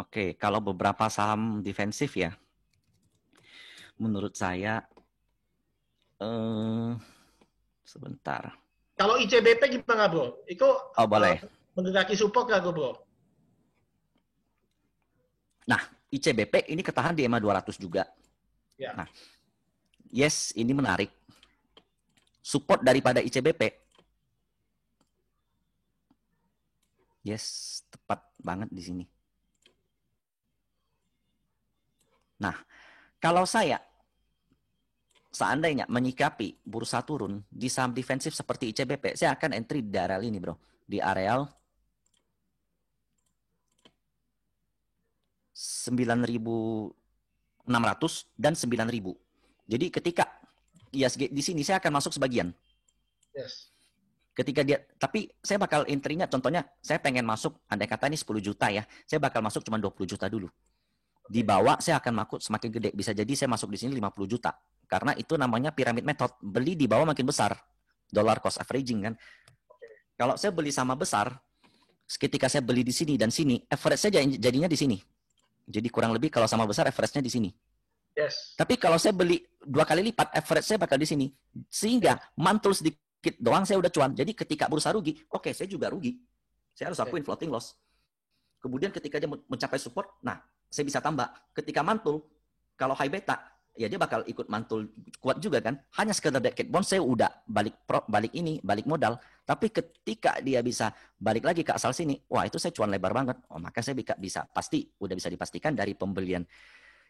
Oke, kalau beberapa saham defensif ya, menurut saya, sebentar. Kalau ICBP gimana bro? Itu Oh boleh. menggerakkan support nggak bro? Nah, ICBP ini ketahan di EMA 200 juga. Ya. Nah, yes, ini menarik. Support daripada ICBP, yes, tepat banget di sini. Nah, kalau saya seandainya menyikapi bursa turun di saham defensif seperti ICBP, saya akan entry di areal ini, bro. Di areal 9.600 dan 9.000. Jadi ketika ISG di sini saya akan masuk sebagian. Yes. Ketika dia, tapi saya bakal entry-nya, contohnya saya pengen masuk, andai kata ini 10 juta ya, saya bakal masuk cuma 20 juta dulu. Di bawah saya akan masuk semakin gede, bisa jadi saya masuk di sini 50 juta. Karena itu namanya pyramid method, beli di bawah makin besar. Dollar cost averaging kan. Kalau saya beli sama besar, ketika saya beli di sini dan sini, average saya jadinya di sini. Jadi kurang lebih kalau sama besar average-nya di sini. Yes. Tapi kalau saya beli 2 kali lipat, average saya bakal di sini. Sehingga mantul sedikit doang saya udah cuan. Jadi ketika bursa rugi, oke, saya juga rugi. Saya harus akuin floating loss. Kemudian ketika dia mencapai support, nah saya bisa tambah. Ketika mantul, kalau high beta, ya dia bakal ikut mantul kuat juga kan. Hanya sekedar decade bond saya udah balik modal. Tapi ketika dia bisa balik lagi ke asal sini, wah itu saya cuan lebar banget. Oh, maka saya bisa udah bisa dipastikan dari pembelian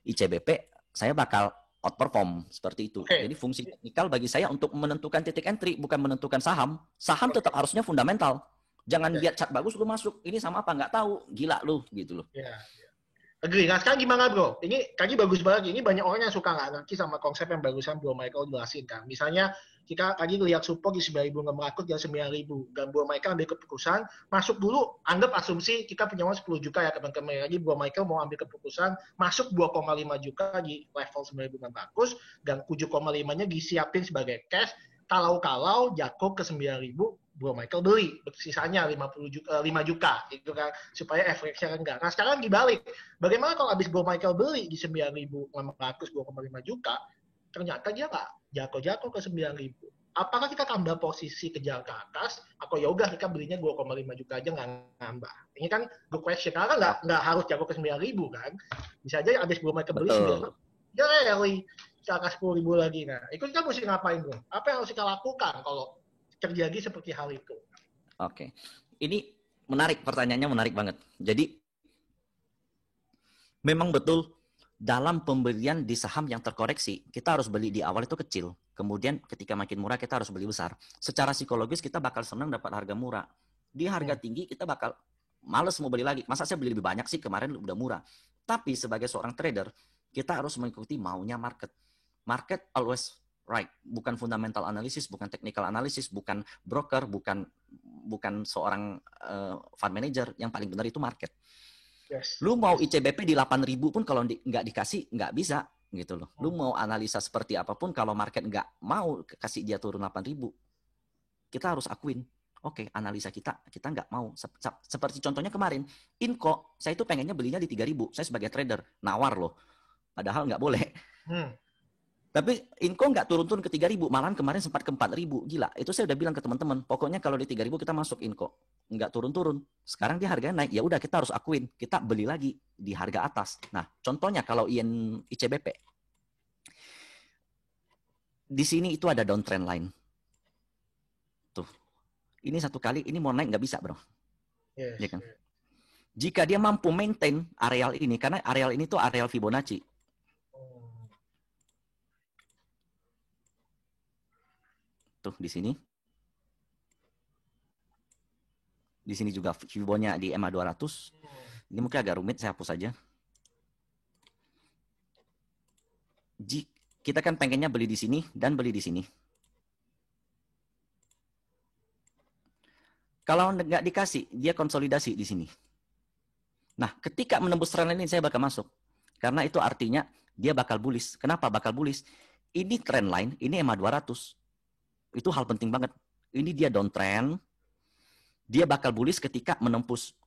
ICBP, saya bakal outperform seperti itu. Okay. Jadi fungsi teknikal bagi saya untuk menentukan titik entry, bukan menentukan saham. Saham tetap harusnya fundamental. Jangan lihat chart bagus lu masuk. Ini sama apa nggak tahu. Gila lu gitu loh. Ya. Agree. Nah sekarang gimana bro? Ini kaki bagus banget. Ini banyak orang yang suka nggak ngerti sama konsep yang bagusan Bro Michael jelasin kan. Misalnya kita tadi lihat support di 9.600 dan 9.000. Dan Bro Michael ambil keputusan, masuk dulu, anggap asumsi kita punya uang 10 juta ya teman-teman. Lagi Bro Michael mau ambil keputusan, masuk 2,5 juta di level 9.600 dan 7,5-nya disiapin sebagai cash. Kalau jatuh ke 9.000, Bro Michael beli, sisanya 5 juta gitu kan, supaya efeknya rendah. Nah sekarang dibalik, bagaimana kalau habis Bro Michael beli di 9.600 2,5 juta, ternyata dia nggak jatuh ke 9.000. Apakah kita tambah posisi kejar ke atas, atau ya udah kita belinya 2,5 juta aja nggak nambah? Ini kan good question, karena nggak harus jatuh ke 9.000 kan, bisa aja habis Bro Michael beli 9.000, ya rally ke atas 10.000 lagi. Nah itu kita mesti ngapain bro? Apa yang harus kita lakukan kalau terjadi seperti hal itu? Oke, ini menarik, pertanyaannya menarik banget. Jadi memang betul dalam pembelian di saham yang terkoreksi, kita harus beli di awal itu kecil. Kemudian ketika makin murah kita harus beli besar. Secara psikologis kita bakal senang dapat harga murah. Di harga tinggi kita bakal males mau beli lagi. Masa saya beli lebih banyak sih, kemarin udah murah. Tapi sebagai seorang trader, kita harus mengikuti maunya market. Market always right, bukan fundamental analysis, bukan technical analysis, bukan broker, bukan seorang fund manager. Yang paling benar itu market. Yes. Lu mau ICBP di 8.000 pun kalau nggak dikasih nggak bisa gitu loh. Lu mau analisa seperti apapun kalau market nggak mau kasih dia turun 8.000, kita harus akuin. Oke, analisa kita nggak mau. Seperti contohnya kemarin, Inco, saya itu pengennya belinya di 3.000. Saya sebagai trader nawar loh, padahal nggak boleh. Tapi Inco nggak turun-turun ke 3.000, malahan kemarin sempat ke 4.000. Gila, itu saya udah bilang ke teman-teman, pokoknya kalau di 3.000 kita masuk Inco. Nggak turun-turun. Sekarang dia harganya naik, ya udah kita harus akuin, kita beli lagi di harga atas. Nah, contohnya kalau ICBP, di sini itu ada downtrend line. Tuh, ini satu kali, ini mau naik nggak bisa bro. Yes. Ya kan? Jika dia mampu maintain areal ini, karena areal ini tuh areal Fibonacci. Tuh di sini. Di sini juga Fibonya di EMA 200. Ini mungkin agak rumit, saya hapus saja. Kita kan pengennya beli di sini dan beli di sini. Kalau nggak dikasih, dia konsolidasi di sini. Nah, ketika menembus trend line ini saya bakal masuk. Karena itu artinya dia bakal bullish. Kenapa bakal bullish? Ini trend line, ini EMA 200. Itu hal penting banget. Ini dia downtrend. Dia bakal bullish ketika menembus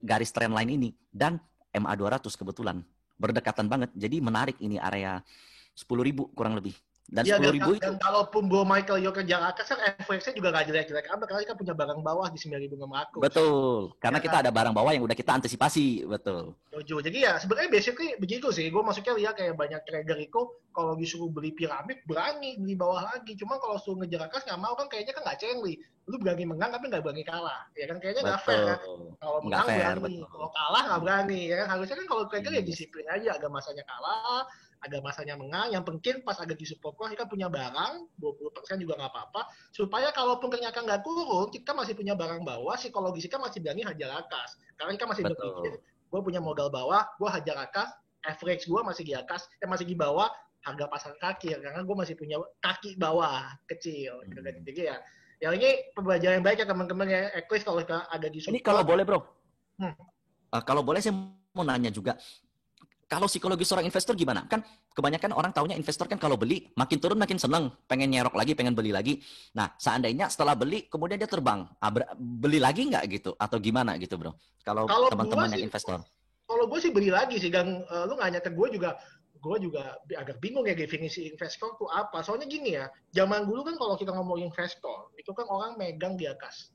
garis trendline ini dan MA 200 kebetulan berdekatan banget. Jadi menarik ini area 10.000 kurang lebih. Dan Iya, 10.000 itu dan kalaupun Bro Michael Yo kerja atas kan FX-nya juga nggak jelek-jelek amat karena kita punya barang bawah di 9.600. betul. Karena Ya kita kan? ada barang bawah yang udah kita antisipasi, betul. Jojo. Jadi ya sebenarnya basically begitu sih. Gue maksudnya lihat kayak banyak trader itu kalau disuruh beli piramid berani beli bawah lagi. Cuma kalau suruh ngejar atas nggak mau kan kayaknya kan nggak cengli. Lu berani menang tapi nggak berani kalah. Ya kan kayaknya nggak fair kan. Betul. Kalau Nggak menang fair, berani, betul. kalau kalah nggak berani. Ya kan harusnya kan kalau trader ya Yes. disiplin aja. Agak masanya kalah, agak masanya menang. Yang penting pas agak di support kita punya barang 20% juga nggak apa-apa. Supaya kalaupun ternyata nggak turun, kita masih punya barang bawah. Psikologis kita masih berani hajar atas. Karena kita masih berpikir Betul. gue punya modal bawah, gue hajar atas, average gue masih di atas, masih di bawah harga pasar kaki, karena gue masih punya kaki bawah kecil. Jadi ya ini pembelajaran yang baik ya teman-teman ya. At least kalau ada di support. Ini kalau boleh bro, Hmm. Kalau boleh saya mau nanya juga, kalau psikologi seorang investor gimana? Kan kebanyakan orang taunya investor kan kalau beli makin turun makin seneng, pengen nyerok lagi, pengen beli lagi. Nah seandainya setelah beli kemudian dia terbang, beli lagi nggak gitu? Atau gimana gitu bro? Kalau teman-teman yang investor. Kalau gue sih beli lagi sih, dan lu nanya ke gue juga agak bingung ya definisi investor itu apa. Soalnya gini ya, zaman dulu kan kalau kita ngomong investor, itu kan orang megang di atas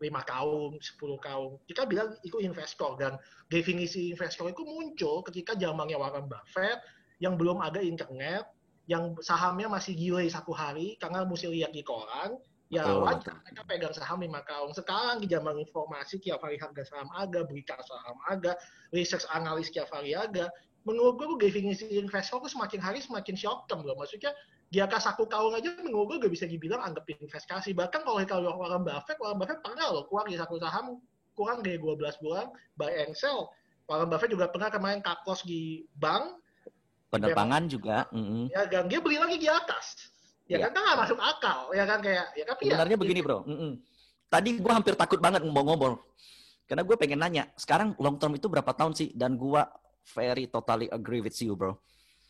5 kaum, 10 kaum. Kita bilang itu investor, dan definisi investor itu muncul ketika zamannya Warren Buffett, yang belum ada internet, yang sahamnya masih gile satu hari, karena mesti lihat di koran, ya wajar mereka pegang saham 5 kaum. Sekarang di zaman informasi, tiap hari harga saham ada, berita saham ada, research analis tiap hari ada. Menurut gue definisi investor itu semakin hari semakin short term loh. Maksudnya di atas satu kaum aja menurut gue gak bisa dibilang anggap investasi. Bahkan kalau Warren Buffett pernah loh keluar di satu saham kurang dari 12 bulan buy and sell. Warren Buffett juga pernah kemarin cut loss di bank. Penerbangan juga. Ya kan dia beli lagi di atas. Ya kan nggak masuk akal. Ya kan kayak ya tapi sebenarnya ya, begini bro. Tadi gue hampir takut banget ngobrol-ngobrol. Karena gue pengen nanya, sekarang long term itu berapa tahun sih? Dan gue very totally agree with you bro.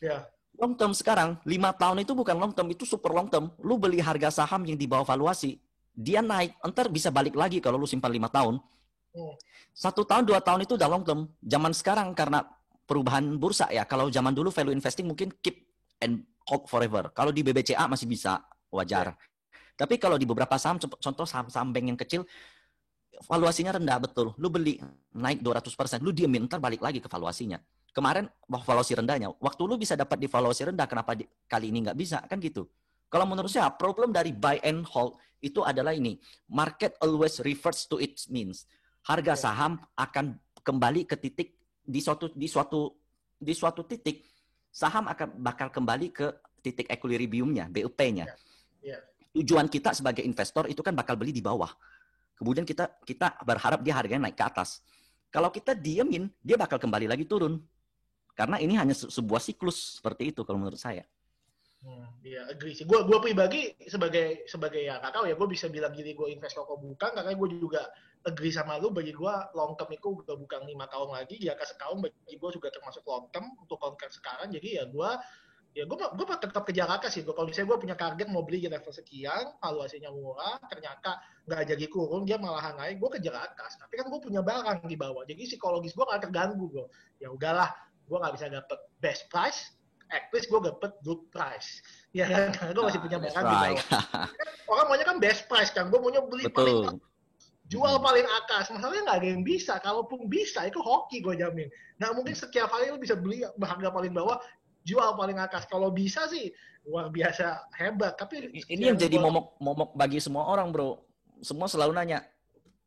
Ya. Long term sekarang, 5 tahun itu bukan long term, itu super long term. Lu beli harga saham yang di bawah valuasi, dia naik, entar bisa balik lagi kalau lu simpan 5 tahun. 1 tahun, 2 tahun itu udah long term. Zaman sekarang karena perubahan bursa ya, kalau zaman dulu value investing mungkin keep and hold forever. Kalau di BBCA masih bisa, wajar. Tapi kalau di beberapa saham, contoh saham-saham bank yang kecil, valuasinya rendah betul. Lu beli naik 200%, lu diemin ntar balik lagi ke valuasinya. Kemarin valuasi rendahnya, waktu lu bisa dapat di valuasi rendah, kenapa kali ini nggak bisa? Kan gitu. Kalau menurut saya, problem dari buy and hold itu adalah ini. Market always refers to its means. Harga saham akan kembali ke titik di suatu titik, saham akan bakal kembali ke titik equilibriumnya, BUP-nya. Tujuan kita sebagai investor itu kan bakal beli di bawah. Kemudian kita berharap dia harganya naik ke atas. Kalau kita diemin, dia bakal kembali lagi turun. Karena ini hanya sebuah siklus seperti itu kalau menurut saya. Iya, agree sih. Gue pribadi sebagai ya nggak tahu ya, gue bisa bilang gini gue investor kok bukan, karena gue juga agree sama lu. Bagi gue long term itu udah bukan 5 tahun lagi, di atas setahun bagi gue juga termasuk long term untuk kontrak sekarang. Jadi ya gue tetap kejar atas sih. Kalau misalnya gue punya target mau beli di level sekian, valuasinya murah, ternyata nggak jadi kurun, dia malahan naik, gue kejar atas. Tapi kan gue punya barang di bawah, jadi psikologis gue nggak terganggu. Gue ya udahlah, gue nggak bisa dapet best price, at least gue dapet good price. Ya kan, karena gue masih punya barang di bawah. Orang maunya kan best price kan, gue maunya beli paling jual paling atas. Masalahnya nggak ada yang bisa. Kalaupun bisa, itu hoki gue jamin. Nah mungkin setiap hari lu bisa beli harga paling bawah, jual paling atas. Kalau bisa sih luar biasa hebat. Tapi ini yang jadi momok bagi semua orang bro. Semua selalu nanya,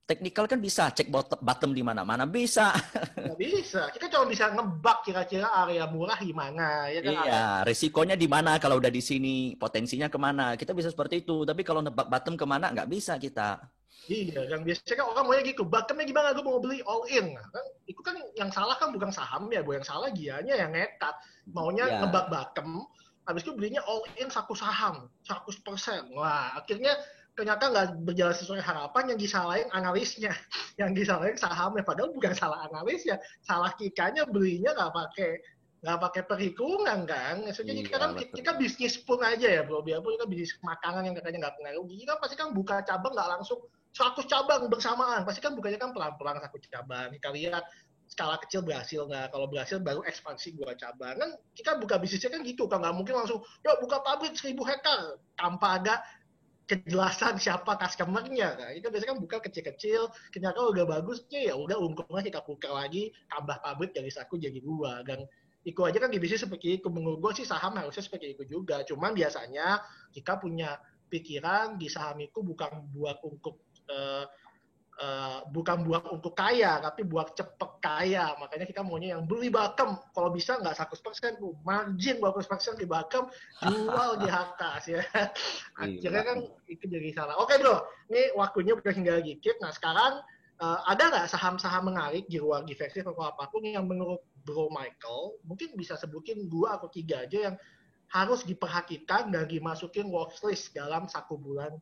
teknikal kan bisa cek bottom di mana bisa. Nggak bisa. Kita cuma bisa ngebak kira-kira area murah di mana, ya kan? Iya, resikonya di mana kalau udah di sini, potensinya kemana. Kita bisa seperti itu. Tapi kalau nebak bottom kemana nggak bisa kita. Iya, yang biasanya kan orang maunya gitu. Bottomnya gimana? Gue mau beli all in. Kan, itu kan yang salah kan bukan saham ya, gue yang salah dianya yang nekat. Maunya nebak bottom, habis itu belinya all in satu saham, 100%. Wah, akhirnya ternyata nggak berjalan sesuai harapan, yang disalahin analisnya, yang disalahin sahamnya, padahal bukan salah analisnya, salah kikanya belinya nggak pakai perhitungan kan. Maksudnya kita bisnis pun aja ya bro, biarpun kita bisnis makanan yang katanya nggak kena rugi, kita pasti kan buka cabang nggak langsung 100 cabang bersamaan, pasti kan bukanya kan pelan-pelan 100 cabang. Kita lihat skala kecil berhasil nggak, kalau berhasil baru ekspansi 2 cabang. Kan kita buka bisnisnya kan gitu, kan nggak mungkin langsung, yuk buka pabrik 1000 hektar, tanpa ada kejelasan siapa customer-nya. Kan. Kita biasanya kan buka kecil-kecil, ternyata udah bagusnya ya udah ungkungnya kita putar lagi, tambah pabrik dari 1 jadi 2. Dan itu aja kan di bisnis seperti itu. Menurut gue sih saham harusnya seperti itu juga. Cuman biasanya kita punya pikiran di saham itu bukan buat untuk kaya, tapi buat cepet kaya. Makanya kita maunya yang beli Bakem. Kalau bisa nggak 100%, margin 20% di Bakem, jual di atas ya. Akhirnya kan itu jadi salah. Oke bro, ini waktunya udah tinggal dikit. Nah sekarang ada nggak saham-saham menarik di luar defensif atau apapun yang menurut Bro Michael, mungkin bisa sebutin 2 atau 3 aja yang harus diperhatikan dan dimasukin watchlist dalam 1 bulan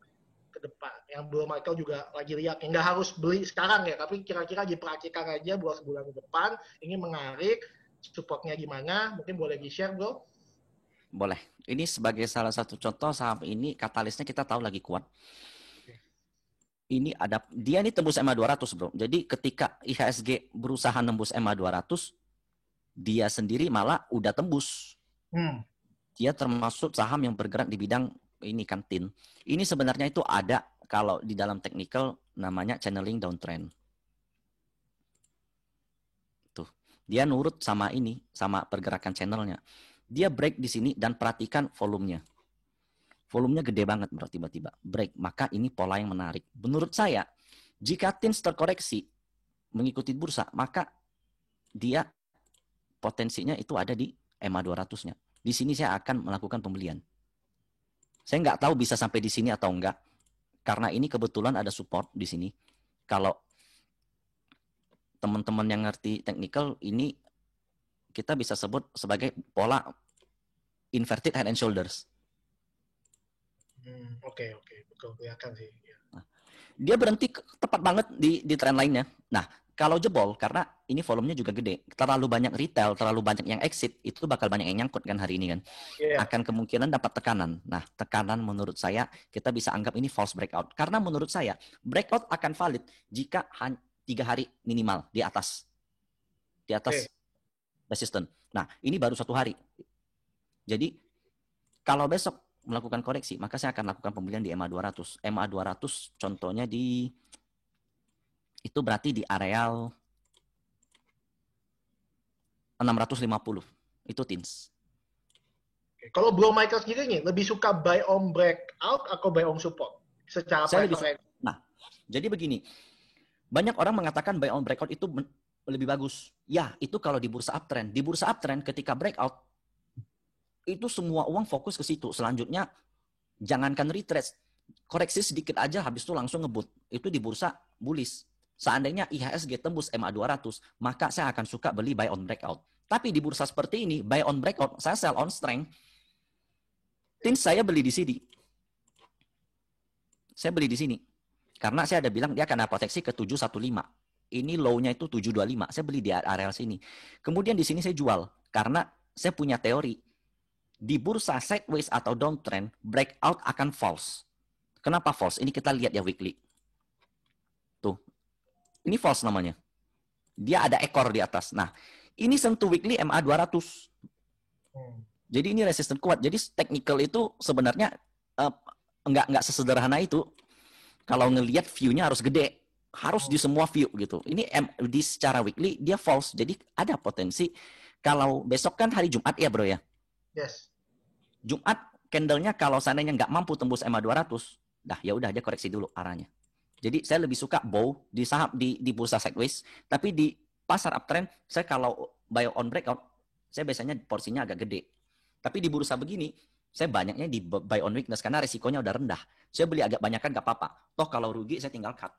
ke depan. Yang Bro Michael juga lagi lihat. Nggak harus beli sekarang ya, tapi kira-kira diperhatikan aja buat sebulan ke depan. Ini menarik, supportnya gimana? Mungkin boleh di-share, Bro? Boleh. Ini sebagai salah satu contoh saham ini katalisnya kita tahu lagi kuat. Ini ada, dia ini tembus MA 200 bro. Jadi ketika IHSG berusaha nembus MA 200, dia sendiri malah udah tembus. Dia termasuk saham yang bergerak di bidang ini kan tin. Ini sebenarnya itu ada kalau di dalam technical namanya channeling downtrend. Tuh, dia nurut sama ini, sama pergerakan channelnya. Dia break di sini dan perhatikan volumenya. Volumenya gede banget bro, tiba-tiba break. Maka ini pola yang menarik. Menurut saya, jika TINS terkoreksi mengikuti bursa, maka dia potensinya itu ada di MA 200-nya. Di sini saya akan melakukan pembelian. Saya nggak tahu bisa sampai di sini atau enggak. Karena ini kebetulan ada support di sini. Kalau teman-teman yang ngerti technical, ini kita bisa sebut sebagai pola inverted head and shoulders. Oke. Betul, kelihatan sih. Nah, dia berhenti tepat banget di trend lainnya. Nah, kalau jebol, karena ini volumenya juga gede, terlalu banyak retail, terlalu banyak yang exit, itu bakal banyak yang nyangkut kan hari ini kan. Akan kemungkinan dapat tekanan. Nah, tekanan menurut saya, kita bisa anggap ini false breakout. Karena menurut saya, breakout akan valid jika 3 hari minimal di atas resisten. Nah, ini baru 1 hari. Jadi, kalau besok melakukan koreksi, maka saya akan lakukan pembelian di MA 200. MA 200 contohnya itu berarti di areal 650. Itu TINS. Kalau Bro Michael sendiri nih, lebih suka buy on breakout atau buy on support? Secara preferensi. Nah, jadi begini. Banyak orang mengatakan buy on breakout itu lebih bagus. Ya, itu kalau di bursa uptrend. Di bursa uptrend ketika breakout, itu semua uang fokus ke situ. Selanjutnya, jangankan retrace, koreksi sedikit aja habis itu langsung ngebut. Itu di bursa bullish. Seandainya IHSG tembus MA 200, maka saya akan suka beli buy on breakout. Tapi di bursa seperti ini, buy on breakout, saya sell on strength. TINS saya beli di sini. Saya beli di sini. Karena saya ada bilang dia akan ada proteksi ke 715. Ini low-nya itu 725. Saya beli di area sini. Kemudian di sini saya jual. Karena saya punya teori. Di bursa sideways atau downtrend, breakout akan false. Kenapa false? Ini kita lihat ya weekly. Tuh. Ini false namanya. Dia ada ekor di atas. Nah, ini sentuh weekly MA 200. Jadi ini resisten kuat. Jadi technical itu sebenarnya enggak sesederhana itu. Kalau ngelihat view-nya harus gede. Harus di semua view gitu. Ini di secara weekly dia false. Jadi ada potensi. Kalau besok kan hari Jumat ya bro ya? Yes. Jumat candle-nya kalau seandainya nggak mampu tembus MA 200, dah ya udah dia koreksi dulu arahnya. Jadi saya lebih suka bow di saham di bursa sideways, tapi di pasar uptrend saya kalau buy on breakout saya biasanya porsinya agak gede. Tapi di bursa begini saya banyaknya di buy on weakness karena resikonya udah rendah. Saya beli agak banyak kan nggak apa-apa. Toh kalau rugi saya tinggal cut.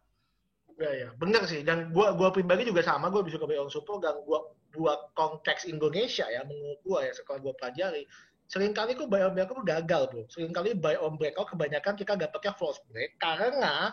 Ya, bener sih. Dan gua pribadi juga sama, gua bisa ke buy on support dan gua buat konteks Indonesia ya, menurut gua ya setelah gua pelajari. Seringkali tuh buy on breakout gagal bro. Seringkali buy on breakout kebanyakan kita dapetnya false break karena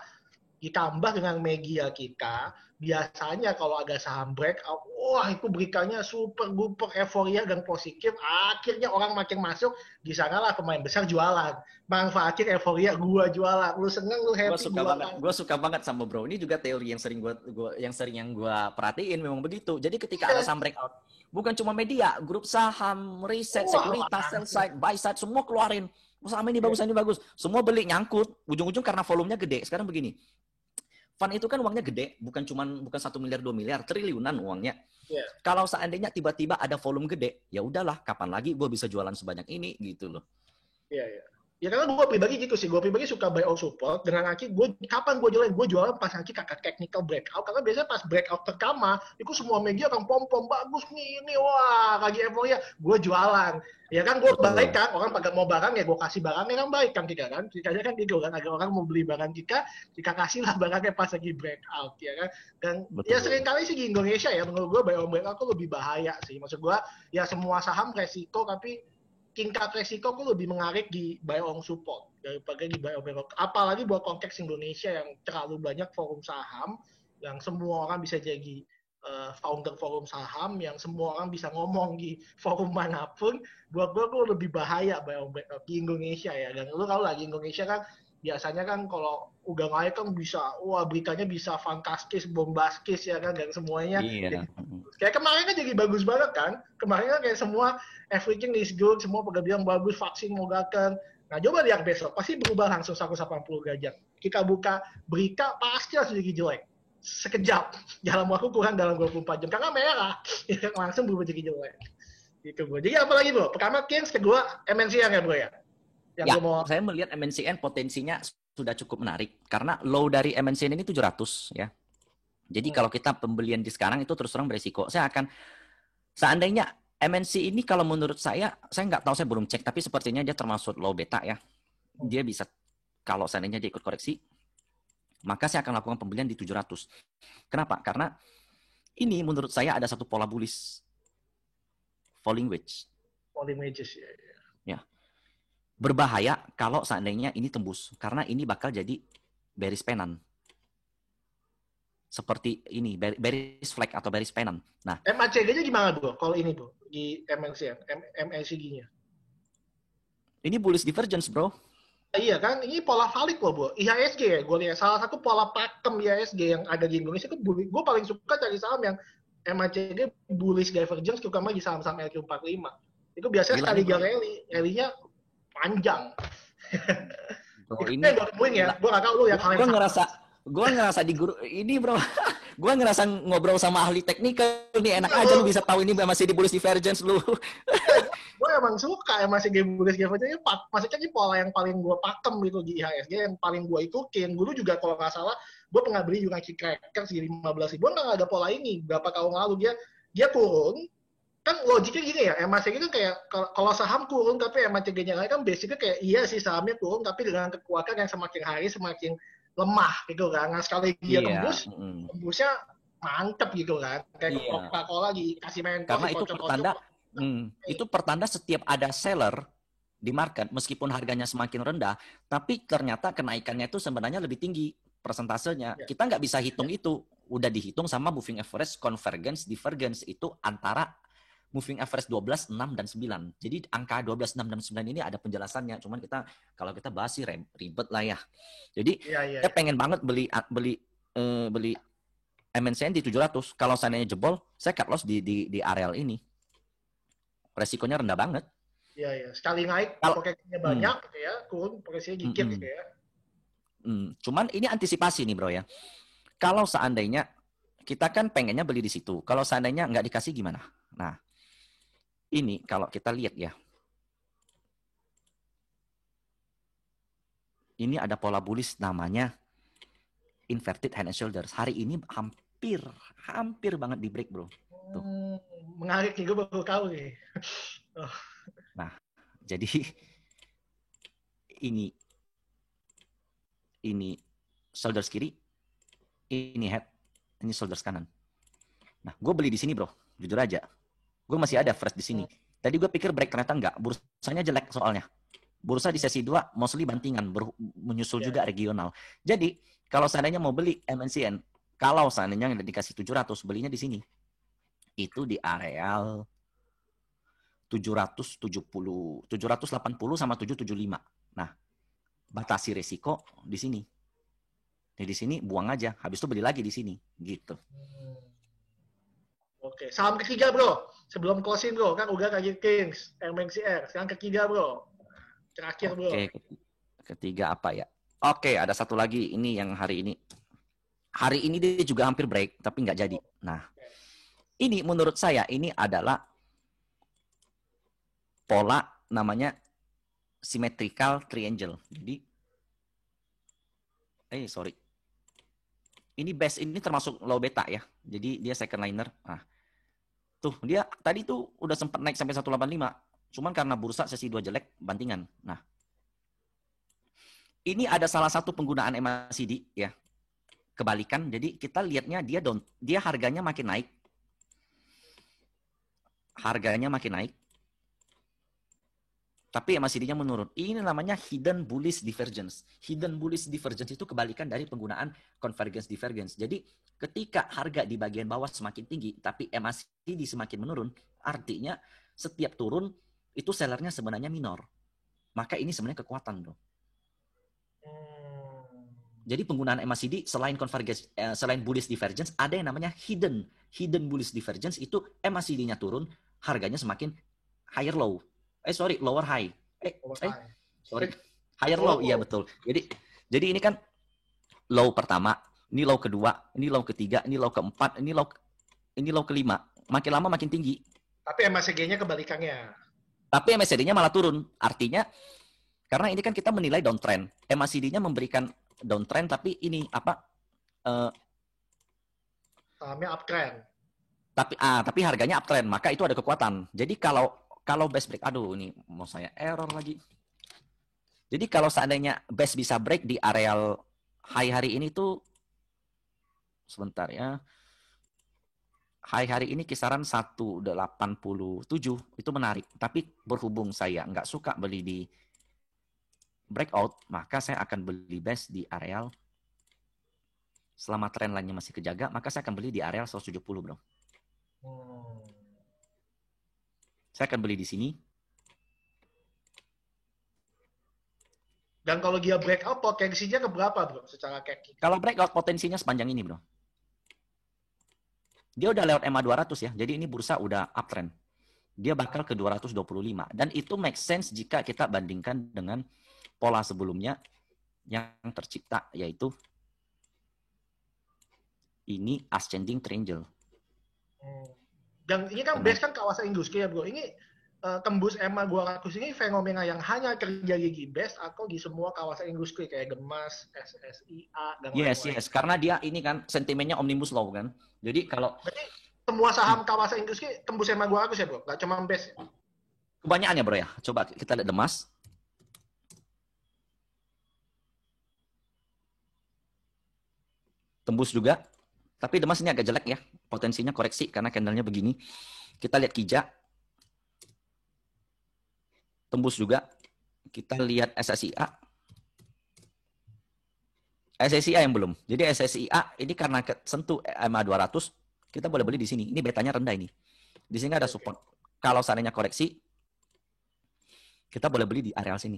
ditambah dengan media kita, biasanya kalau ada saham breakout, wah itu beritanya super duper euforia dan positif, akhirnya orang makin masuk, di sanalah pemain besar jualan, manfaatin euforia, gua jualan, lu seneng, lu happy, Gue suka banget sama bro. Ini juga teori yang sering gua perhatiin memang begitu. Jadi ketika ada saham breakout, bukan cuma media, grup saham, riset, sekuritas, sell side, buy side, semua keluarin. Saham ini bagus, ini bagus. Semua beli nyangkut. Ujung-ujung karena volumenya gede. Sekarang begini, fund itu kan uangnya gede, bukan 1 miliar 2 miliar, triliunan uangnya. Yeah. Kalau seandainya tiba-tiba ada volume gede, ya udahlah, kapan lagi gue bisa jualan sebanyak ini gitu loh. Iya, iya. Ya karena gue pribadi gitu sih, gue pribadi suka buy or support, dengan kaki kapan gue jualan pas nanti kakak technical breakout, karena biasanya pas breakout pertama, itu semua media akan pom-pom, bagus nih, ini, wah, lagi euforia, gue jualan. Ya kan gue baik kan, orang pada mau barang ya gue kasih barangnya kan baik kan kita kan, ceritanya kan gitu kan, agar orang mau beli barang kita kasih lah barangnya pas lagi breakout, ya kan. Dan ya seringkali sih di Indonesia ya, menurut gue buy or breakout tuh lebih bahaya sih, maksud gue ya semua saham resiko, tapi tingkat resiko tuh lebih menarik di buy on support daripada di buy on breakout. Apalagi buat konteks Indonesia yang terlalu banyak forum saham, yang semua orang bisa jadi founder forum saham, yang semua orang bisa ngomong di forum manapun, buat gue tuh lebih bahaya buy on breakout di Indonesia ya. Dan lu kalau lagi Indonesia kan biasanya kan kalau udah naik kan bisa, wah beritanya bisa fantastis, bombastis ya kan, dan semuanya. Iya. Kayak kemarin kan jadi bagus banget kan. Kemarin kan kayak semua everything is good, semua pada bilang bagus, vaksin mau gakan. Nah coba lihat besok, pasti berubah langsung 180 derajat. Kita buka berita, pasti langsung jadi jelek. Sekejap, dalam waktu kurang dalam 24 jam. Karena merah, langsung berubah jadi jelek. Gitu bro. Jadi apa lagi bro? Pertama Kings, kedua MNCN ya bro ya? Saya melihat MNCN potensinya sudah cukup menarik. Karena low dari MNCN ini 700 ya. Jadi kalau kita pembelian di sekarang itu terus terang beresiko. Seandainya MNC ini kalau menurut saya nggak tahu, saya belum cek, tapi sepertinya dia termasuk low beta ya. Dia bisa, kalau seandainya dia ikut koreksi, maka saya akan lakukan pembelian di 700. Kenapa? Karena ini menurut saya ada satu pola bullish. Falling wedge. Falling wedges ya. Berbahaya kalau seandainya ini tembus. Karena ini bakal jadi bearish pennant. Seperti ini, bearish flag atau bearish pennant. Nah, MACG-nya gimana bro? Kalau ini bro, di MNCN, MACG-nya? Ini bullish divergence bro. Iya kan, ini pola valid loh bro. IHSG ya, gue lihat salah satu pola pakem IHSG yang ada di Indonesia itu bullish. Gue paling suka cari saham yang MACG bullish divergence, terutama di saham-saham LQ45. Itu biasanya sekali rally-nya panjang. Bro, ini gue temuin ya, gue gak tau lu yang gue ngerasa di guru ini bro, gue ngerasa ngobrol sama ahli teknikal nih, enak aja lu bisa tahu ini masih di bullish divergence lu. Gue emang suka masih game bullish divergence, maksudnya ini pola yang paling gue pakem gitu di IHSG, yang paling gue ikutin. Dulu juga kalau nggak salah, gue pernah beli United Crackers di 15.000, nggak ada pola ini. Berapa tahun lalu dia turun, kan logiknya gini ya, MACG itu kayak kalau saham turun tapi MACG-nya naik kan basicnya kayak iya sih sahamnya turun tapi dengan kekuatan yang semakin hari semakin lemah gitu kan. Nah, sekali dia tembusnya mantep gitu kan. Kayak Coca-Cola dikasih mentor. Karena itu pertanda setiap ada seller di market, meskipun harganya semakin rendah, tapi ternyata kenaikannya itu sebenarnya lebih tinggi persentasenya. Kita nggak bisa hitung itu. Udah dihitung sama moving average, convergence, divergence itu antara moving average 12, 6, dan 9. Jadi angka 12, 6, dan 9 ini ada penjelasannya. Cuman kalau kita bahas sih ribet lah ya. Jadi saya pengen banget beli MNCN di 700. Kalau seandainya jebol, saya cut loss di areal ini. Resikonya rendah banget. Iya. Sekali naik, pokoknya banyak gitu ya. Turun, pokoknya gigit gitu ya. Cuman ini antisipasi nih bro ya. Kalau seandainya kita kan pengennya beli di situ. Kalau seandainya nggak dikasih gimana? Nah, ini kalau kita lihat ya. Ini ada pola bullish namanya inverted head and shoulders. Hari ini hampir banget di break bro. Tuh. Menarik nih, gue baru tahu nih. Nah, jadi ini shoulders kiri, ini head, ini shoulders kanan. Nah, gue beli di sini bro, jujur aja. Gue masih ada fresh di sini. Tadi gue pikir break, ternyata enggak. Bursanya jelek soalnya. Bursa di sesi 2 mostly bantingan, menyusul juga regional. Jadi kalau seandainya mau beli MNCN, kalau seandainya dikasih 700, belinya di sini. Itu di areal 770, 780 sama 775. Nah, batasi resiko di sini. Di sini buang aja, habis itu beli lagi di sini, gitu. Oke, saham ketiga bro, sebelum closing bro, kan udah kayak Kings, MNCR, sekarang ketiga bro, terakhir bro. Oke, ketiga apa ya? Oke, ada satu lagi, ini yang hari ini. Hari ini dia juga hampir break, tapi nggak jadi. Nah, ini menurut saya, ini adalah pola namanya symmetrical triangle. Jadi, sorry. Ini base ini termasuk low beta ya. Jadi dia second liner. Nah, tuh dia tadi tuh udah sempat naik sampai 185. Cuman karena bursa sesi 2 jelek, bantingan. Nah, ini ada salah satu penggunaan MACD ya. Kebalikan. Jadi kita lihatnya dia harganya makin naik. Harganya makin naik. Tapi MACD-nya menurun. Ini namanya hidden bullish divergence. Hidden bullish divergence itu kebalikan dari penggunaan convergence divergence. Jadi ketika harga di bagian bawah semakin tinggi, tapi MACD semakin menurun, artinya setiap turun itu sellernya sebenarnya minor. Maka ini sebenarnya kekuatan, bro. Jadi penggunaan MACD selain convergence, selain bullish divergence, ada yang namanya hidden bullish divergence. Itu MACD-nya turun, harganya semakin higher low. Lower high. Higher low, iya betul. Jadi ini kan low pertama, ini low kedua, ini low ketiga, ini low keempat, ini low kelima. Makin lama makin tinggi. Tapi MACD-nya kebalikannya. Tapi MACD-nya malah turun. Artinya, karena ini kan kita menilai downtrend. MACD-nya memberikan downtrend, tapi ini apa? Sahamnya uptrend. Tapi harganya uptrend, maka itu ada kekuatan. Jadi kalau base break, aduh ini mau saya error lagi. Jadi kalau seandainya base bisa break di areal high hari ini tuh, sebentar ya. High hari ini kisaran 187, itu menarik. Tapi berhubung saya nggak suka beli di breakout, maka saya akan beli base di areal, selama trend line-nya masih kejaga, maka saya akan beli di areal 170, bro. Saya akan beli di sini. Dan kalau dia breakout, potensinya ke berapa, bro? Secara kaki. Kalau breakout, potensinya sepanjang ini, bro. Dia udah lewat EMA 200 ya. Jadi ini bursa udah uptrend. Dia bakal ke 225. Dan itu make sense jika kita bandingkan dengan pola sebelumnya yang tercipta, yaitu ini ascending triangle. Dan ini kan base kan kawasan industri ya bro. Ini tembus EMA 200 ini fenomena yang hanya terjadi di base atau di semua kawasan industri kayak Gemas, SSIA, dan lain-lain. Yes. Karena dia ini kan sentimennya omnibus law kan. Jadi semua saham kawasan industri tembus EMA 200 ya bro? Nggak cuma base ya? Kebanyakannya bro ya. Coba kita lihat Demas. Tembus juga. Tapi Demas ini agak jelek ya. Potensinya koreksi karena candlenya begini. Kita lihat Kija. Tembus juga. Kita lihat SSIA. SSIA yang belum. Jadi SSIA ini karena sentuh EMA 200, kita boleh beli di sini. Ini betanya rendah ini. Di sini ada support. Kalau seandainya koreksi, kita boleh beli di areal sini.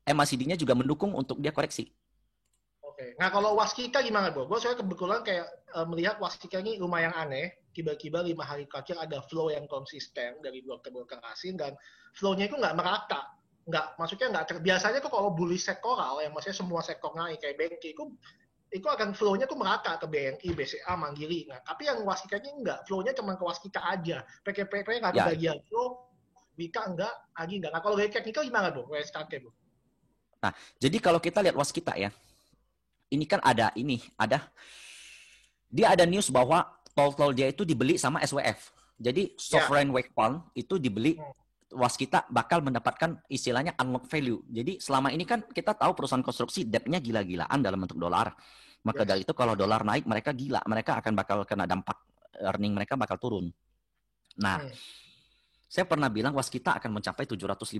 MACD-nya juga mendukung untuk dia koreksi. Nah kalau Waskita gimana bro? Gue soalnya kebetulan kayak melihat Waskita ini lumayan aneh. Tiba-tiba 5 hari terakhir ada flow yang konsisten dari broker-broker asing dan flow-nya itu nggak merata. Maksudnya biasanya tuh kalau bullish sektoral yang maksudnya semua sektor naik kayak BNI itu akan flow-nya tuh merata ke BNI, BCA, Mandiri. Nah tapi yang Waskita ini enggak, flow-nya cuma ke Waskita aja. PKP nggak kebagian flow, Wika enggak, Agi enggak. Nah kalau dari teknikal gimana bro? WSKT bro? Nah jadi kalau kita lihat Waskita ya. Ini kan dia ada news bahwa tol dia itu dibeli sama SWF. Jadi sovereign wealth fund itu dibeli, Waskita bakal mendapatkan istilahnya unlock value. Jadi selama ini kan kita tahu perusahaan konstruksi debt-nya gila-gilaan dalam bentuk dolar. Maka dari itu kalau dolar naik mereka gila, mereka akan bakal kena dampak, earning mereka bakal turun. Nah, Saya pernah bilang waskita akan mencapai 750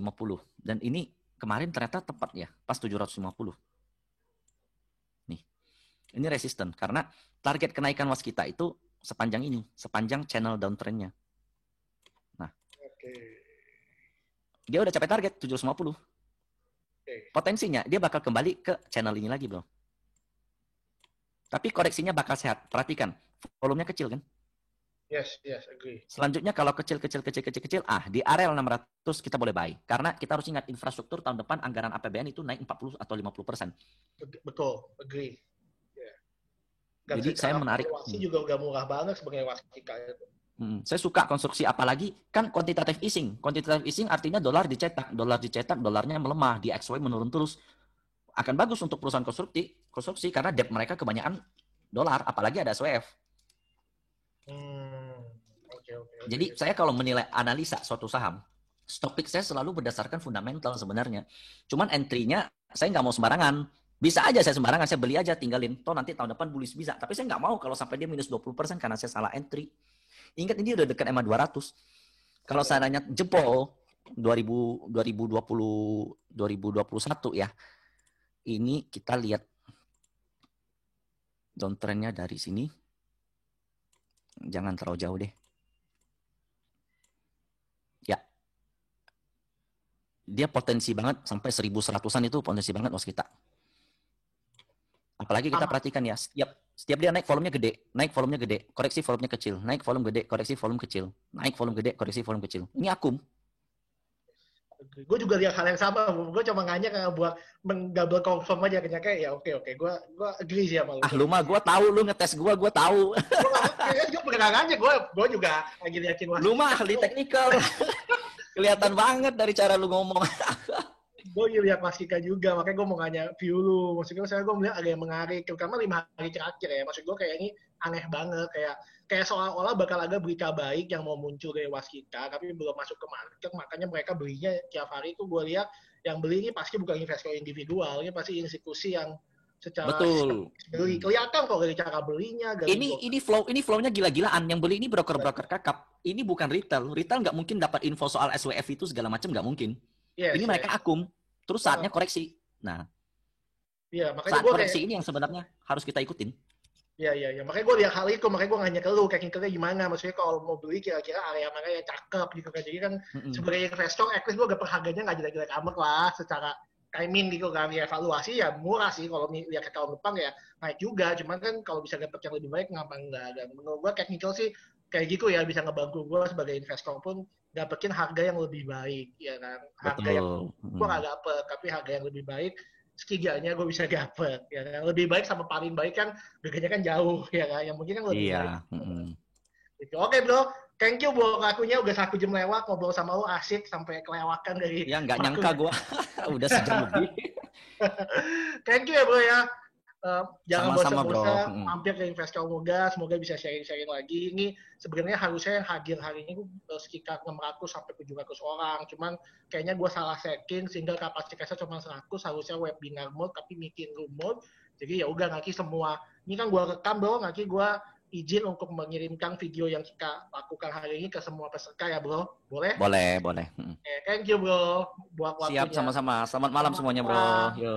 dan ini kemarin ternyata tepat ya, pas 750. Nih. Ini resisten karena target kenaikan waskita itu sepanjang ini, sepanjang channel downtrend-nya. Nah. Oke. Dia udah capai target 750. Potensinya dia bakal kembali ke channel ini lagi, bro. Tapi koreksinya bakal sehat. Perhatikan, volumenya kecil kan? Yes, agree. Selanjutnya kalau kecil, di area 600 kita boleh buy. Karena kita harus ingat infrastruktur tahun depan anggaran APBN itu naik 40 atau 50%. Betul, agree. Yeah. Jadi saya menarik. Juga udah murah banget sebagai waskita itu. Saya suka konstruksi, apalagi kan quantitative easing. Quantitative easing artinya dolar dicetak, dolarnya melemah, di XY menurun terus. Akan bagus untuk perusahaan konstruksi karena debt mereka kebanyakan dolar, apalagi ada SWF. Jadi saya kalau menilai analisa suatu saham, stock pick saya selalu berdasarkan fundamental sebenarnya. Cuman entry-nya saya nggak mau sembarangan. Bisa aja saya sembarangan, saya beli aja, tinggalin. Toh nanti tahun depan bullish bisa. Tapi saya nggak mau kalau sampai dia minus 20% karena saya salah entry. Ingat ini udah dekat EMA 200. Kalau seandainya jebol 2021 ya, ini kita lihat downtrend-nya dari sini. Jangan terlalu jauh deh. Ya. Dia potensi banget sampai 1100-an itu potensi banget waskita. Apalagi kita perhatikan ya, setiap dia naik volumenya gede, koreksi volumenya kecil, naik volume gede, koreksi volume kecil, naik volume gede, koreksi volume kecil. Ini akum. Gue juga lihat hal yang sama, gue cuma nanya kayak buat meng-double confirm aja kayak ya oke, gue agree sih sama lu. Lu mah gue tahu, lu ngetes gue tahu. Gue pegang aja, gue juga lagi liatin waskita. Lu mah ahli teknikal. Kelihatan banget dari cara lu ngomong. Gue lihat waskita juga, makanya gue mau nanya view lu. Maksudnya gue melihat ada yang menarik, terutama 5 hari terakhir ya. Maksud gue kayak ini aneh banget, kayak seolah-olah bakal ada berita baik yang mau muncul dari waskita, tapi belum masuk ke market, makanya mereka belinya tiap hari itu gue lihat yang beli ini pasti bukan investor individual, ini pasti institusi yang secara beli. Kelihatan kok dari cara belinya. Ini flow-nya gila-gilaan. Yang beli ini broker-broker kakap. Ini bukan retail. Retail nggak mungkin dapat info soal SWF itu segala macam, nggak mungkin. Ini mereka akum. Terus saatnya koreksi. Nah, saat koreksi ini yang sebenarnya harus kita ikutin. Iya. Makanya gue lihat hal itu, makanya gue nanya ke lu, teknikalnya gimana? Maksudnya kalau mau beli kira-kira area mana yang cakep gitu kan. Jadi kan sebagai investor, at least gue dapet harganya nggak jelek-jelek amat lah secara timing gitu kan. Ya evaluasi ya murah sih, kalau lihat ke tahun depan ya naik juga. Cuman kan kalau bisa dapet yang lebih baik, ngapa enggak? Dan menurut gue teknikal sih kayak gitu ya, bisa ngebantu gue sebagai investor pun dapetin harga yang lebih baik, ya kan? Harga yang gue nggak dapet, tapi harga yang lebih baik setiganya gue bisa dapet, ya kan? Lebih baik sama paling baik kan harganya kan jauh, ya kan? Yang mungkin kan lebih baik. Gitu. Oke bro, thank you buat ngakunya, udah 1 jam lewat ngobrol sama lo, asik sampai kelewakan dari. Ya nggak nyangka gue, udah sejam lebih. Thank you ya bro ya. Jangan bosan-bosan mampir ke Investor Muda, semoga bisa sharing-sharing lagi. Ini sebenarnya harusnya yang hadir hari ini sekitar 600 sampai 700 orang, cuman kayaknya gue salah setting sehingga kapasitasnya cuma 100, harusnya webinar mode tapi meeting room mode. Jadi ya udah, nanti semua ini kan gue rekam bro, nanti gue izin untuk mengirimkan video yang kita lakukan hari ini ke semua peserta ya bro, boleh? Boleh. Thank you bro buat waktunya. Siap, sama-sama. Selamat malam semuanya bro. Yo.